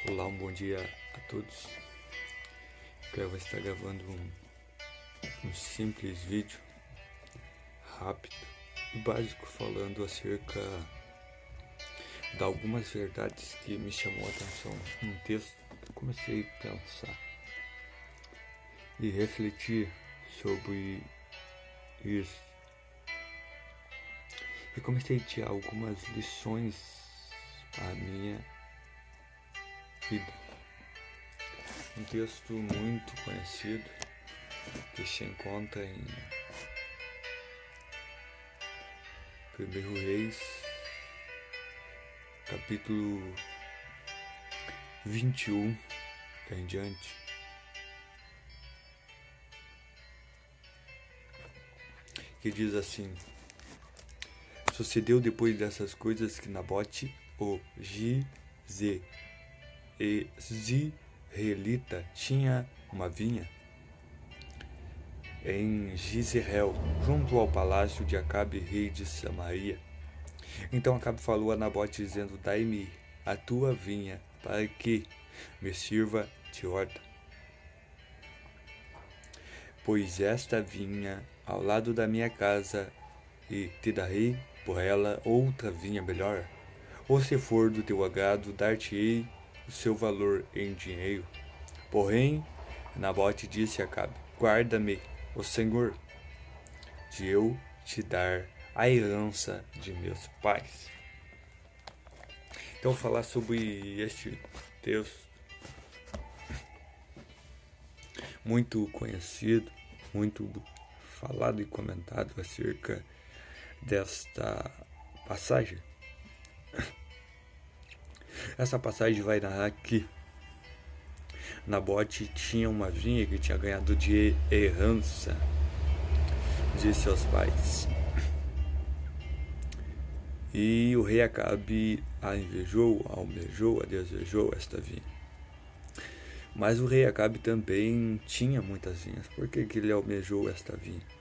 Olá, um bom dia a todos. Eu vou estar gravando um simples vídeo rápido e básico falando acerca de algumas verdades que me chamou a atenção num texto que eu comecei a pensar e refletir sobre isso. E comecei a tirar algumas lições para a minha vida. Um texto muito conhecido que se encontra em 1 Reis, capítulo 21 em diante. Que diz assim: Sucedeu depois dessas coisas que Nabote, o Jezreelita, tinha uma vinha em Jezreel, junto ao palácio de Acabe, rei de Samaria. Então Acabe falou a Nabote, dizendo: Dai-me a tua vinha, para que me sirva de horta. Pois esta vinha ao lado da minha casa, e te darei por ela outra vinha melhor. Ou se for do teu agrado, dar-te-ei o seu valor em dinheiro. Porém, Nabote disse a Acabe: Guarda-me, o Senhor, de eu te dar a herança de meus pais. Então, vou falar sobre este texto muito conhecido, muito falado e comentado acerca desta passagem. Essa passagem vai narrar que Nabote tinha uma vinha que tinha ganhado de herança de seus pais. E o rei Acabe a invejou, a almejou, a desejou esta vinha. Mas o rei Acabe também tinha muitas vinhas. Por que ele almejou esta vinha?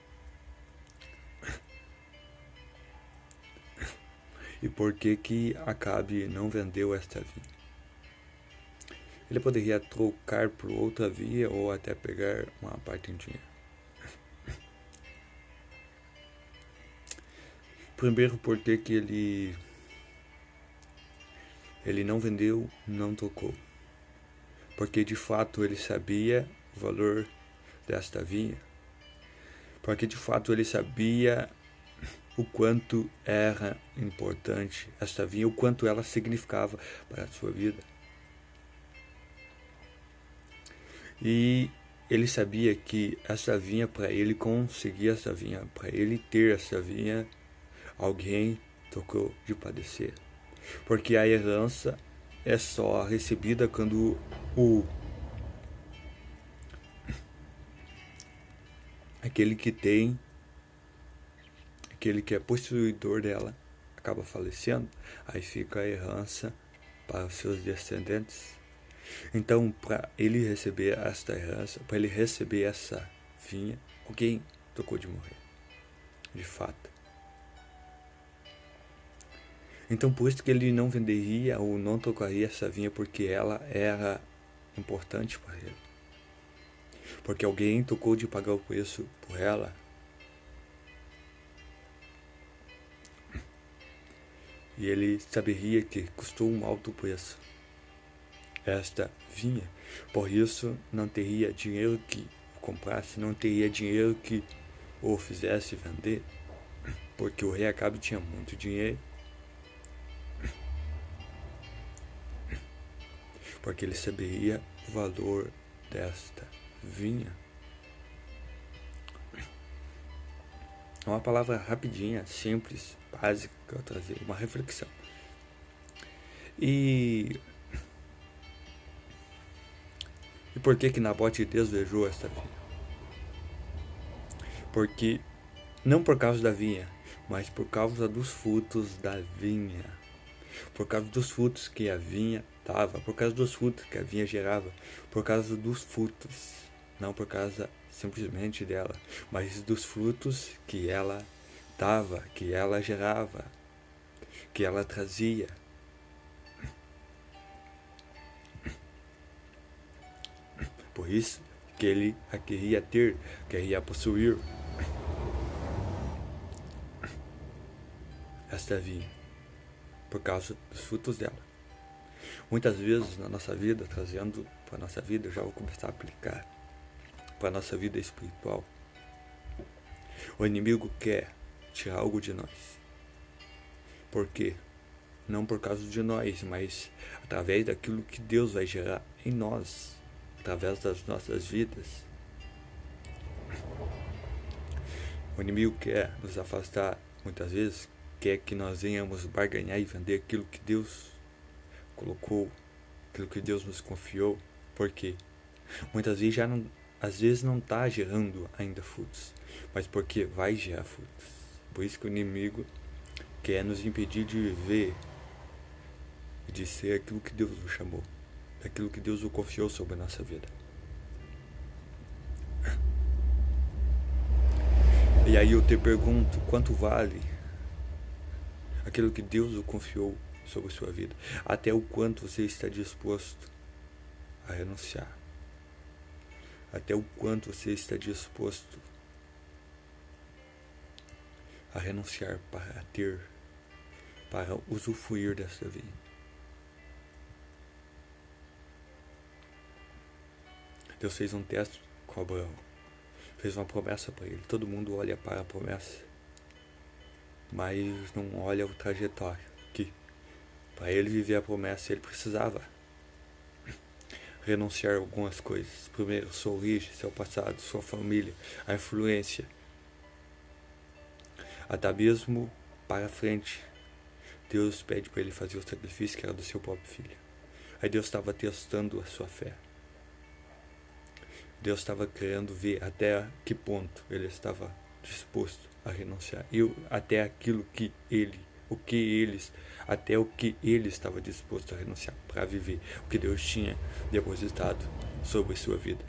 E por que Acabe não vendeu esta vinha? Ele poderia trocar por outra vinha ou até pegar uma parte em dinheiro. Primeiro, porque que ele não vendeu, não trocou. Porque de fato ele sabia o valor desta vinha. Porque de fato ele sabia o quanto era importante esta vinha, o quanto ela significava para a sua vida. E ele sabia que essa vinha, para ele conseguir essa vinha, para ele ter essa vinha, alguém tocou de padecer. Porque a herança é só recebida quando aquele que é possuidor dela acaba falecendo, aí fica a herança para os seus descendentes. Então, para ele receber esta herança, para ele receber essa vinha, alguém tocou de morrer, de fato. Então, por isso que ele não venderia ou não tocaria essa vinha, porque ela era importante para ele. Porque alguém tocou de pagar o preço por ela. E ele saberia que custou um alto preço esta vinha. Por isso, não teria dinheiro que o comprasse, não teria dinheiro que o fizesse vender. Porque o rei Acabe tinha muito dinheiro. Porque ele saberia o valor desta vinha. É uma palavra rapidinha, simples, básica, que eu trazer uma reflexão. E por que Nabote desejou esta vinha? Porque, não por causa da vinha, mas por causa dos frutos da vinha. Por causa dos frutos que a vinha dava, por causa dos frutos que a vinha gerava, por causa dos frutos, não por causa simplesmente dela, mas dos frutos que ela dava, que ela gerava, que ela trazia. Por isso que ele a queria ter, queria possuir esta vinha, por causa dos frutos dela. Muitas vezes na nossa vida, trazendo para a nossa vida, já vou começar a aplicar para a nossa vida espiritual. O inimigo quer tirar algo de nós. Por quê? Não por causa de nós, mas através daquilo que Deus vai gerar em nós, através das nossas vidas. O inimigo quer nos afastar, muitas vezes, quer que nós venhamos barganhar e vender aquilo que Deus colocou, aquilo que Deus nos confiou. Por quê? Muitas vezes às vezes não está gerando ainda frutos, mas porque vai gerar frutos. Por isso que o inimigo quer nos impedir de viver e de ser aquilo que Deus nos chamou, aquilo que Deus nos confiou sobre a nossa vida. E aí eu te pergunto, quanto vale aquilo que Deus nos confiou sobre a sua vida? Até o quanto você está disposto a renunciar? Até o quanto você está disposto a renunciar para ter, para usufruir dessa vida? Deus fez um teste com Abraão, fez uma promessa para ele. Todo mundo olha para a promessa, mas não olha o trajetório, que para ele viver a promessa ele precisava renunciar a algumas coisas. Primeiro, sua origem, seu passado, sua família, a influência, até mesmo para frente. Deus pede para ele fazer o sacrifício que era do seu próprio filho. Aí Deus estava testando a sua fé. Deus estava querendo ver até que ponto ele estava disposto a renunciar. E até aquilo que ele, até o que ele estava disposto a renunciar para viver o que Deus tinha depositado sobre sua vida.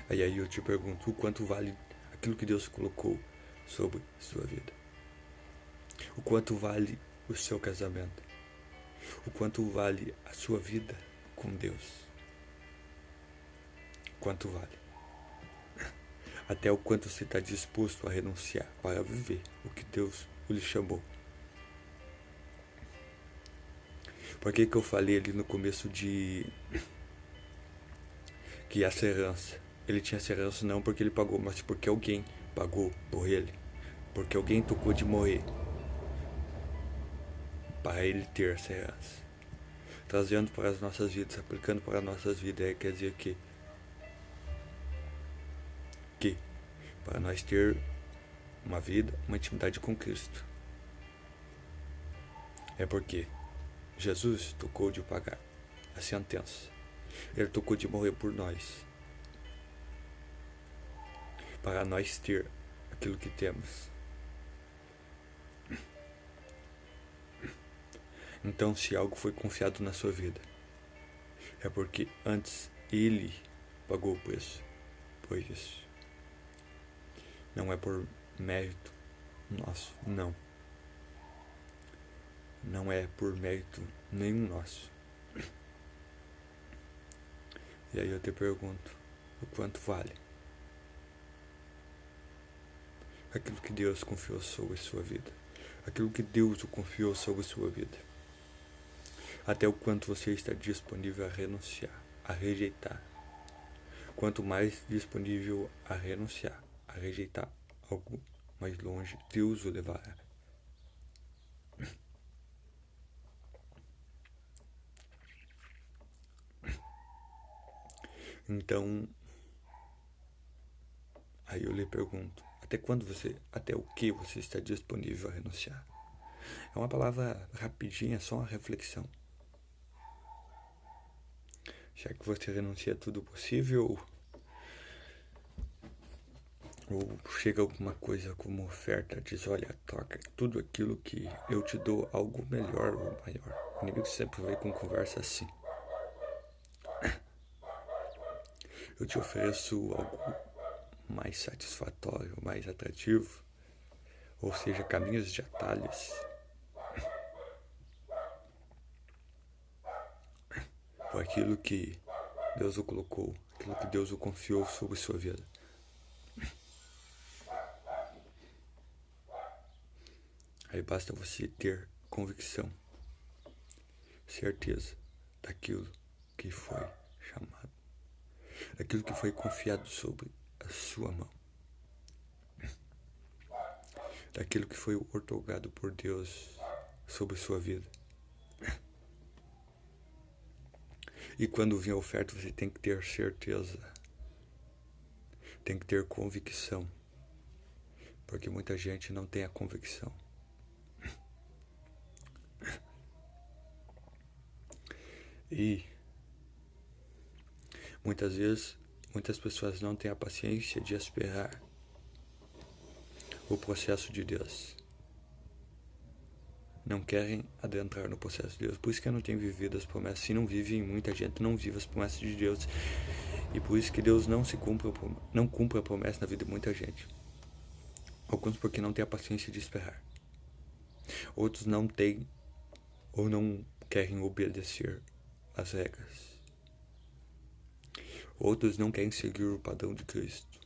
Aí eu te pergunto, o quanto vale aquilo que Deus colocou sobre sua vida? O quanto vale o seu casamento? O quanto vale a sua vida com Deus? Quanto vale? Até o quanto você está disposto a renunciar para viver o que Deus lhe chamou? Por que eu falei ali no começo de que essa herança, ele tinha essa herança não porque ele pagou, mas porque alguém pagou por ele, porque alguém tocou de morrer para ele ter essa herança. Trazendo para as nossas vidas, aplicando para as nossas vidas, quer dizer que para nós ter uma vida, uma intimidade com Cristo, é porque Jesus tocou de pagar a sentença. Ele tocou de morrer por nós, para nós ter aquilo que temos. Então, se algo foi confiado na sua vida, é porque antes Ele pagou o preço por isso. Não é por mérito nosso, não. Não é por mérito nenhum nosso. E aí eu te pergunto, o quanto vale aquilo que Deus confiou sobre sua vida? Aquilo que Deus confiou sobre sua vida? Até o quanto você está disponível a renunciar, a rejeitar? Quanto mais disponível a renunciar, a rejeitar algo mais longe, Deus o levará. Então, aí eu lhe pergunto, até o que você está disponível a renunciar? É uma palavra rapidinha, só uma reflexão. Já que você renuncia a tudo possível, ou chega alguma coisa como oferta, diz, olha, toca tudo aquilo que eu te dou, algo melhor ou maior. O inimigo sempre vem com conversa assim. Eu te ofereço algo mais satisfatório, mais atrativo, ou seja, caminhos de atalhos. Foi aquilo que Deus o colocou, aquilo que Deus o confiou sobre sua vida. Aí basta você ter convicção, certeza daquilo que foi chamado, daquilo que foi confiado sobre a sua mão, daquilo que foi outorgado por Deus sobre sua vida. E quando vir a oferta, você tem que ter certeza, tem que ter convicção, porque muita gente não tem a convicção. E muitas vezes, muitas pessoas não têm a paciência de esperar o processo de Deus. Não querem adentrar no processo de Deus. Por isso que não tem vivido as promessas. Se não vivem, muita gente não vive as promessas de Deus. E por isso que Deus não cumpre a promessa na vida de muita gente. Alguns porque não têm a paciência de esperar. Outros não têm ou não querem obedecer às regras. Outros não querem seguir o padrão de Cristo.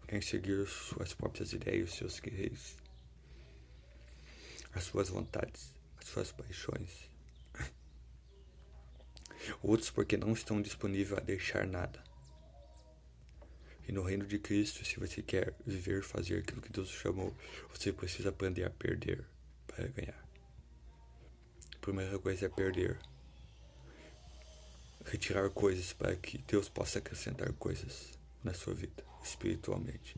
Querem seguir suas próprias ideias, os seus quereres, as suas vontades, as suas paixões. Outros porque não estão disponíveis a deixar nada. E no reino de Cristo, se você quer viver e fazer aquilo que Deus chamou, você precisa aprender a perder para ganhar. A primeira coisa é perder. Retirar coisas para que Deus possa acrescentar coisas na sua vida, espiritualmente.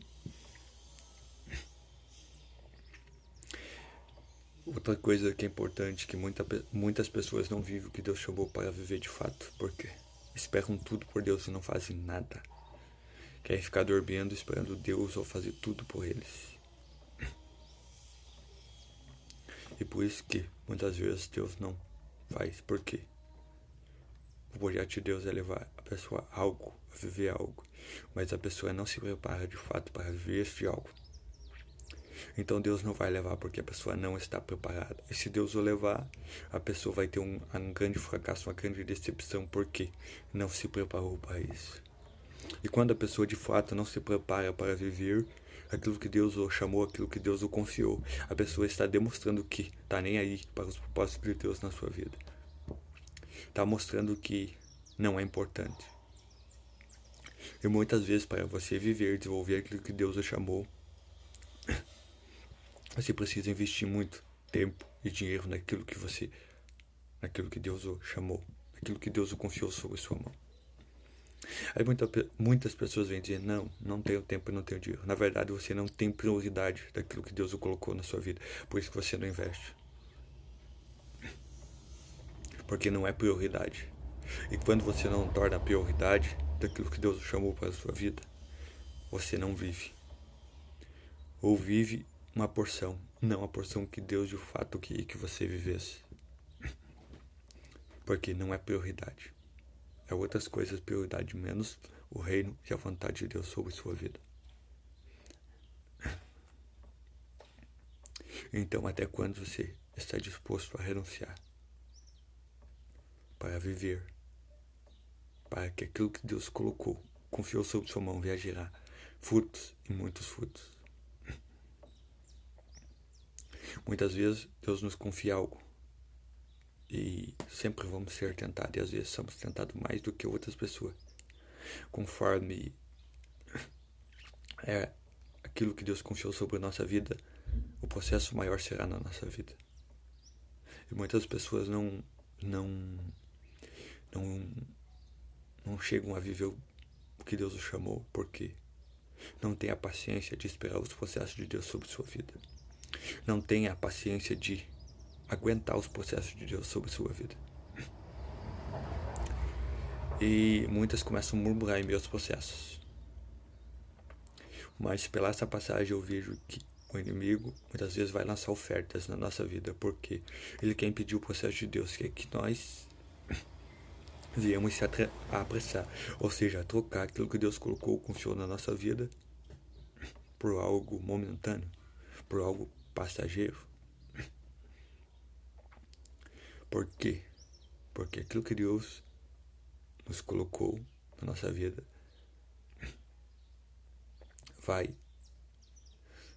Outra coisa que é importante, que muitas pessoas não vivem o que Deus chamou para viver de fato. Por quê? Esperam tudo por Deus e não fazem nada. Querem ficar dormindo esperando Deus ou fazer tudo por eles. E por isso que muitas vezes Deus não faz. Por quê? O projeto de Deus é levar a pessoa a algo, a viver algo. Mas a pessoa não se prepara de fato para viver este algo. Então Deus não vai levar porque a pessoa não está preparada. E se Deus o levar, a pessoa vai ter um grande fracasso, uma grande decepção, porque não se preparou para isso. E quando a pessoa de fato não se prepara para viver aquilo que Deus o chamou, aquilo que Deus o confiou, a pessoa está demonstrando que está nem aí para os propósitos de Deus na sua vida. Está mostrando que não é importante. E muitas vezes, para você viver, desenvolver aquilo que Deus o chamou, você precisa investir muito tempo e dinheiro naquilo que Deus o chamou, naquilo que Deus o confiou sobre sua mão. Aí muitas pessoas vêm dizer, não tenho tempo e não tenho dinheiro. Na verdade, você não tem prioridade daquilo que Deus o colocou na sua vida. Por isso que você não investe. Porque não é prioridade. E quando você não torna a prioridade daquilo que Deus o chamou para a sua vida, você não vive. Ou vive uma porção, não a porção que Deus de fato queria que você vivesse. Porque não é prioridade. É outras coisas prioridade, menos o reino e a vontade de Deus sobre sua vida. Então, até quando você está disposto a renunciar para viver, para que aquilo que Deus colocou, confiou sobre sua mão, venha gerar frutos e muitos frutos? Muitas vezes Deus nos confia algo e sempre vamos ser tentados, e às vezes somos tentados mais do que outras pessoas. Conforme é aquilo que Deus confiou sobre a nossa vida, o processo maior será na nossa vida. E muitas pessoas não chegam a viver o que Deus os chamou, porque não tem a paciência de esperar os processos de Deus sobre sua vida. Não tem a paciência de aguentar os processos de Deus sobre sua vida. E muitas começam a murmurar em meus processos. Mas pela essa passagem eu vejo que o inimigo muitas vezes vai lançar ofertas na nossa vida, porque ele quer impedir o processo de Deus, quer que nós viemos se apressar, ou seja, a trocar aquilo que Deus colocou, confiou na nossa vida por algo momentâneo, por algo passageiro. Por quê? Porque aquilo que Deus nos colocou na nossa vida vai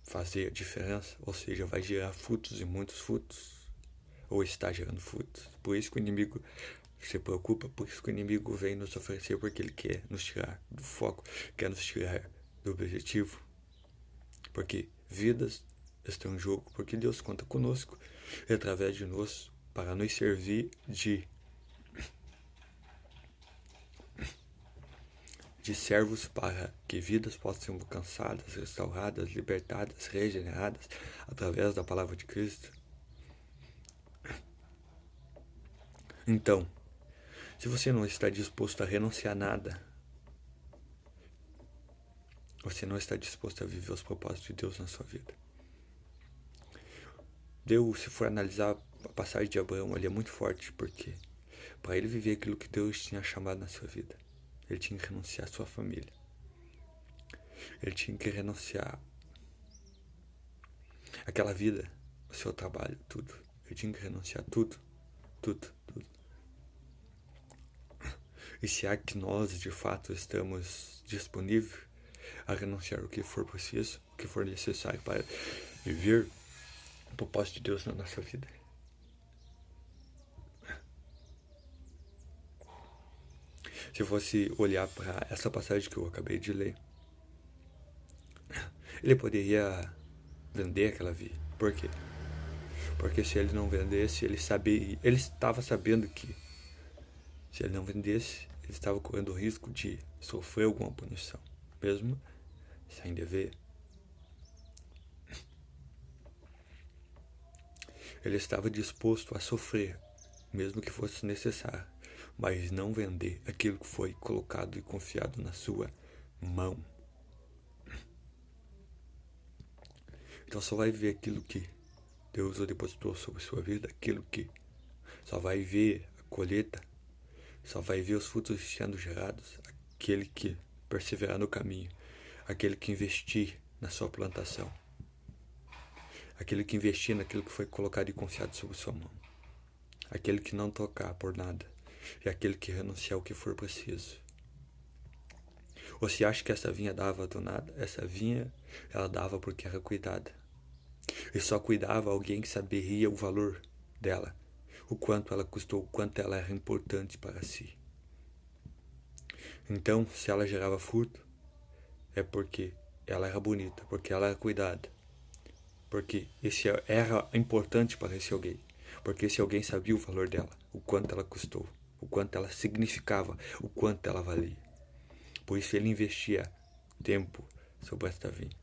fazer a diferença, ou seja, vai gerar frutos e muitos frutos, ou está gerando frutos. Por isso que o inimigo se preocupa, por isso que o inimigo vem nos oferecer, porque ele quer nos tirar do foco, quer nos tirar do objetivo, porque vidas estão em jogo, porque Deus conta conosco e através de nós para nos servir de servos para que vidas possam ser alcançadas, restauradas, libertadas, regeneradas através da palavra de Cristo. Então, se você não está disposto a renunciar a nada, você não está disposto a viver os propósitos de Deus na sua vida. Deus, se for analisar a passagem de Abraão, ele é muito forte, porque para ele viver aquilo que Deus tinha chamado na sua vida, ele tinha que renunciar à sua família. Ele tinha que renunciar àquela vida, ao seu trabalho, tudo. Ele tinha que renunciar a tudo. E se há que nós, de fato, estamos disponíveis a renunciar o que for preciso, o que for necessário para viver o propósito de Deus na nossa vida. Se fosse olhar para essa passagem que eu acabei de ler, ele poderia vender aquela vida. Por quê? Porque se ele não vendesse, ele estava sabendo que se ele não vendesse, ele estava correndo o risco de sofrer alguma punição, mesmo sem dever. Ele estava disposto a sofrer, mesmo que fosse necessário, mas não vender aquilo que foi colocado e confiado na sua mão. Então só vai ver aquilo que Deus depositou sobre sua vida, aquilo que só vai ver a colheita, só vai ver os frutos sendo gerados, aquele que perseverar no caminho, aquele que investir na sua plantação, aquele que investir naquilo que foi colocado e confiado sobre sua mão, aquele que não tocar por nada, e aquele que renunciar o que for preciso. Ou se acha que essa vinha dava do nada, essa vinha ela dava porque era cuidada. E só cuidava alguém que saberia o valor dela, o quanto ela custou, o quanto ela era importante para si. Então, se ela gerava fruto, é porque ela era bonita, porque ela era cuidada, porque esse era importante para esse alguém, porque esse alguém sabia o valor dela, o quanto ela custou, o quanto ela significava, o quanto ela valia. Por isso ele investia tempo sobre esta vinha.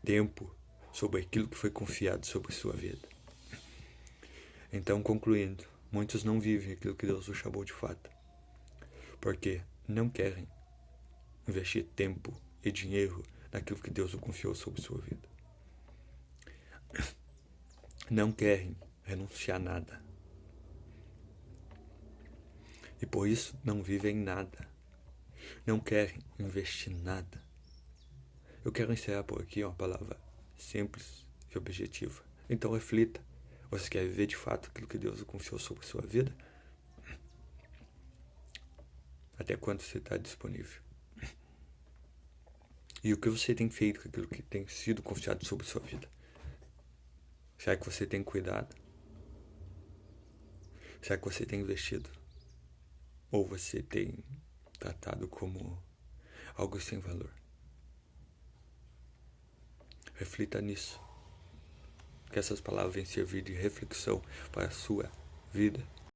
Tempo sobre aquilo que foi confiado sobre sua vida. Então, concluindo, muitos não vivem aquilo que Deus os chamou de fato, porque não querem investir tempo e dinheiro naquilo que Deus o confiou sobre sua vida. Não querem renunciar a nada. E por isso não vivem nada. Não querem investir nada. Eu quero encerrar por aqui uma palavra simples e objetiva. Então reflita. Você quer viver de fato aquilo que Deus confiou sobre sua vida? Até quando você está disponível? E o que você tem feito com aquilo que tem sido confiado sobre sua vida? Será que você tem cuidado? Será que você tem investido? Ou você tem tratado como algo sem valor? Reflita nisso. Que essas palavras venham servir de reflexão para a sua vida.